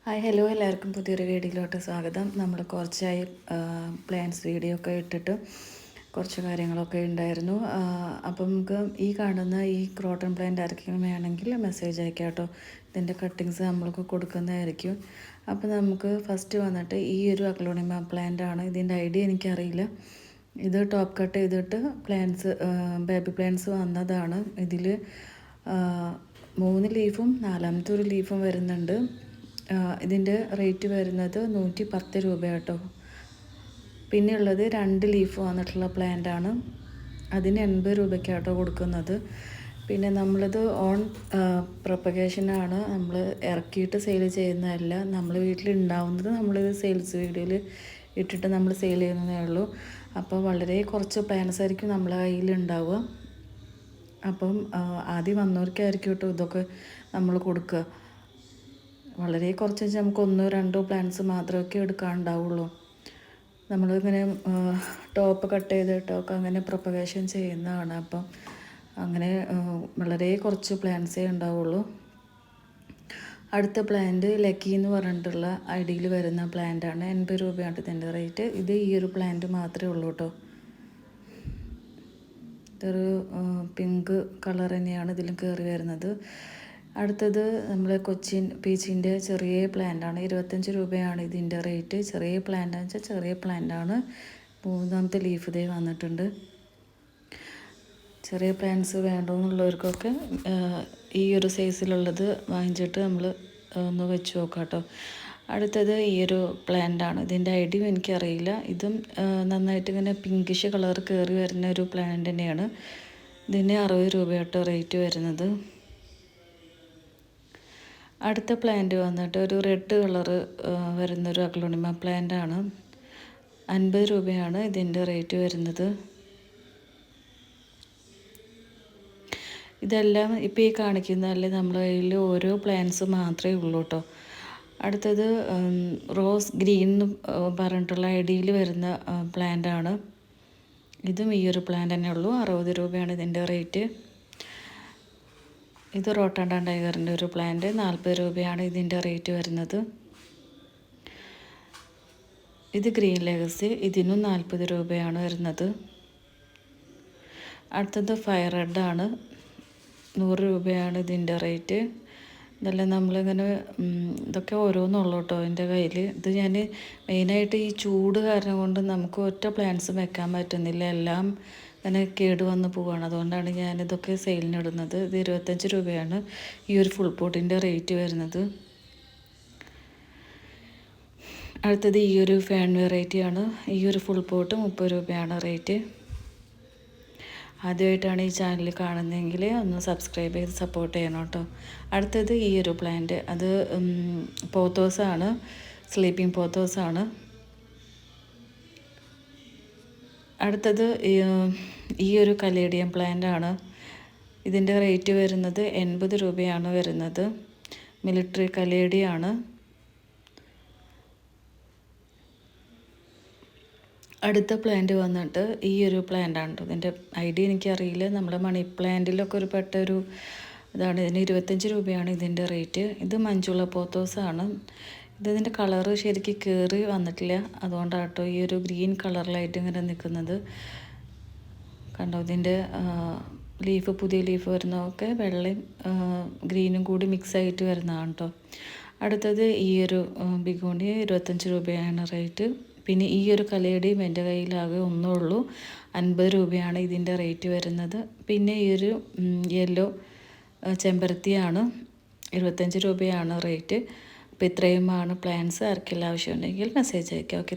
Hi hello എല്ലാവർക്കും പുതിയൊരു വീഡിയോയിലോട്ട് സ്വാഗതം. നമ്മൾ കുറച്ചായി പ്ലാൻസ് വീഡിയോ ഒക്കെ ഇട്ടിട്ട് കുറച്ച് കാര്യങ്ങളൊക്കെ ഉണ്ടായിരുന്നു. അപ്പം നമുക്ക് ഈ കാണുന്ന ഈ ക്രോട്ടൺ പ്ലാന്റ് ആർക്കെങ്കിലും വേണമെങ്കിൽ മെസ്സേജ് അയക്കാം കേട്ടോ. ഇതിൻ്റെ കട്ടിങ്സ് നമ്മൾക്ക് കൊടുക്കുന്നതായിരിക്കും. അപ്പോൾ നമുക്ക് ഫസ്റ്റ് വന്നിട്ട് ഈ ഒരു അഗ്ലോണിമ പ്ലാന്റ് ആണ്. ഇതിൻ്റെ ഐഡിയ എനിക്കറിയില്ല. ഇത് ടോപ്പ് കട്ട് ചെയ്തിട്ട് ബേബി പ്ലാന്റ്സ് വന്നതാണ്. ഇതിൽ 3 ലീഫും 4ാമത്തെ ഒരു ലീഫും വരുന്നുണ്ട്. ഇതിൻ്റെ റേറ്റ് വരുന്നത് 110 രൂപ കേട്ടോ. പിന്നെ ഉള്ളത് 2 ലീഫ് വന്നിട്ടുള്ള പ്ലാന്റാണ്. അതിന് 80 രൂപയ്ക്കാട്ടോ കൊടുക്കുന്നത്. പിന്നെ നമ്മളിത് ഓൺ പ്രൊപ്പഗേഷനാണ്. നമ്മൾ ഇറക്കിയിട്ട് സെയിൽ ചെയ്യുന്നതല്ല. നമ്മൾ വീട്ടിലുണ്ടാവുന്നത് നമ്മളിത് സെയിൽസ് വീഡിയോയിൽ ഇട്ടിട്ട് നമ്മൾ സെയിൽ ചെയ്യുന്നതേ ഉള്ളൂ. അപ്പോൾ വളരെ കുറച്ച് പ്ലാന്റ്സ് ആയിരിക്കും നമ്മളെ കയ്യിലുണ്ടാവുക. അപ്പം ആദ്യം വന്നവർക്കായിരിക്കും കേട്ടോ ഇതൊക്കെ നമ്മൾ കൊടുക്കുക. വളരെ കുറച്ച് നമുക്ക് 1-2 പ്ലാന്റ്സ് മാത്രമൊക്കെ എടുക്കാനുണ്ടാവുള്ളൂ. നമ്മളിങ്ങനെ ടോപ്പ് കട്ട് ചെയ്തിട്ടൊക്കെ അങ്ങനെ പ്രൊപ്പഗേഷൻ ചെയ്യുന്നതാണ്. അപ്പം അങ്ങനെ വളരെ കുറച്ച് പ്ലാന്റ്സേ ഉണ്ടാവുള്ളൂ. അടുത്ത പ്ലാന്റ് ലക്കി എന്ന് പറഞ്ഞിട്ടുള്ള ഐഡിയിൽ വരുന്ന പ്ലാന്റാണ്. 80 രൂപയാണ് ഇതിൻ്റെ റേറ്റ്. ഇത് ഈ ഒരു പ്ലാന്റ് മാത്രമേ ഉള്ളൂ കേട്ടോ. ഇതൊരു പിങ്ക് കളർ തന്നെയാണ് ഇതിലും കയറി വരുന്നത്. അടുത്തത് നമ്മളെ കൊച്ചിൻ പീച്ചിൻ്റെ ചെറിയ പ്ലാന്റാണ്. 25 രൂപയാണ് ഇതിൻ്റെ റേറ്റ്. ചെറിയ പ്ലാന്റാണെന്ന് വെച്ചാൽ ചെറിയ പ്ലാന്റാണ്. 3ാമത്തെ ലീഫ് ഇതേ വന്നിട്ടുണ്ട്. ചെറിയ പ്ലാന്റ്സ് വേണമെന്നുള്ളവർക്കൊക്കെ ഈ ഒരു സൈസിലുള്ളത് വാങ്ങിച്ചിട്ട് നമ്മൾ ഒന്ന് വെച്ച് നോക്കാം കേട്ടോ. അടുത്തത് ഈ ഒരു പ്ലാന്റാണ്. ഇതിൻ്റെ ഐഡിയ എനിക്കറിയില്ല. ഇതും നന്നായിട്ട് ഇങ്ങനെ പിങ്കിഷ് കളർ കയറി വരുന്ന ഒരു പ്ലാന്റ് തന്നെയാണ്. ഇതിന് 60 രൂപയാട്ടോ റേറ്റ് വരുന്നത്. അടുത്ത പ്ലാന്റ് വന്നിട്ട് ഒരു റെഡ് കളറ് വരുന്നൊരു അഗ്ലോണിമ പ്ലാന്റാണ്. 50 രൂപയാണ് ഇതിൻ്റെ റേറ്റ് വരുന്നത്. ഇതെല്ലാം ഇപ്പോൾ ഈ കാണിക്കുന്നതല്ലേ നമ്മളെ കയ്യിൽ ഓരോ പ്ലാന്റ്സ് മാത്രമേ ഉള്ളൂ കേട്ടോ. അടുത്തത് റോസ് ഗ്രീൻ എന്ന് പറഞ്ഞിട്ടുള്ള ഐഡിയിൽ വരുന്ന പ്ലാന്റാണ്. ഇതും ഈ ഒരു പ്ലാന്റ് തന്നെ ഉള്ളൂ. 60 രൂപയാണ് ഇതിൻ്റെ റേറ്റ്. ഇത് റോട്ടോണ്ടൻ ടൈഗറിൻ്റെ ഒരു പ്ലാന്റ്. 40 രൂപയാണ് ഇതിൻ്റെ റേറ്റ് വരുന്നത്. ഇത് ഗ്രീൻ ലെഗസി. ഇതിനും 40 രൂപയാണ് വരുന്നത്. അടുത്തത് ഫയർ റെഡാണ്. 100 രൂപയാണ് ഇതിൻ്റെ റേറ്റ്. ഇതെല്ലാം നമ്മളിങ്ങനെ ഇതൊക്കെ ഓരോന്നുള്ളൂ കേട്ടോ എൻ്റെ കയ്യിൽ. ഇത് ഞാൻ മെയിനായിട്ട് ഈ ചൂട് കാരണം കൊണ്ട് നമുക്ക് ഒറ്റ പ്ലാന്റ്സും വെക്കാൻ പറ്റുന്നില്ല. എല്ലാം അങ്ങനെ കേട് വന്ന് പോവുകയാണ്. അതുകൊണ്ടാണ് ഞാനിതൊക്കെ സെയിലിനിടുന്നത്. ഇത് 25 രൂപയാണ് ഈ ഒരു ഫുൾ പോട്ടിൻ്റെ റേറ്റ് വരുന്നത്. അടുത്തത് ഈ ഒരു ഫാൻ വെറൈറ്റിയാണ്. ഈ ഒരു ഫുൾ പോട്ട് 30 രൂപയാണ് റേറ്റ്. ആദ്യമായിട്ടാണ് ഈ ചാനൽ കാണുന്നതെങ്കിൽ ഒന്ന് സബ്സ്ക്രൈബ് ചെയ്ത് സപ്പോർട്ട് ചെയ്യണം കേട്ടോ. അടുത്തത് ഈ ഒരു പ്ലാന്റ്. അത് പോത്തോസാണ്. സ്ലീപ്പിംഗ് പോത്തോസാണ്. അടുത്തത് ഈ ഒരു കലേഡിയം പ്ലാന്റ് ആണ്. ഇതിൻ്റെ റേറ്റ് വരുന്നത് 80 രൂപയാണ് വരുന്നത്. മിലിറ്ററി കലേഡിയാണ്. അടുത്ത പ്ലാന്റ് വന്നിട്ട് ഈ ഒരു പ്ലാന്റാണ്. ഇതിൻ്റെ ഐഡിയ എനിക്കറിയില്ല. നമ്മുടെ മണി പ്ലാന്റിലൊക്കെ ഒരു പെട്ടൊരു ഇതാണ്. ഇതിന് 25 രൂപയാണ് ഇതിൻ്റെ റേറ്റ്. ഇത് മഞ്ജുള പോത്തോസാണ്. ഇതിൻ്റെ കളറ് ശരിക്കും കയറി വന്നിട്ടില്ല. അതുകൊണ്ടാട്ടോ ഈ ഒരു ഗ്രീൻ കളറിലായിട്ട് ഇങ്ങനെ നിൽക്കുന്നത്. കണ്ടോ, ഇതിൻ്റെ ലീഫ്, പുതിയ ലീഫ് വരുന്നതൊക്കെ വെള്ളയും ഗ്രീനും കൂടി മിക്സ് ആയിട്ട് വരുന്നതാണ് കേട്ടോ. അടുത്തത് ഈ ഒരു ബിഗോണി 25 രൂപയാണ് റേറ്റ്. പിന്നെ ഈ ഒരു കലയുടെയും എൻ്റെ കയ്യിലാകെ ഒന്നേ ഉള്ളൂ. 50 രൂപയാണ് ഇതിൻ്റെ റേറ്റ് വരുന്നത്. പിന്നെ ഈ ഒരു യെല്ലോ ചെമ്പരത്തിയാണ്. 25 രൂപയാണ് റേറ്റ്. അപ്പോൾ ഇത്രയുമാണ് പ്ലാൻസ്. ആർക്കെല്ലാം ആവശ്യമുണ്ടെങ്കിൽ മെസ്സേജ് അയക്കാം. ഓക്കെ.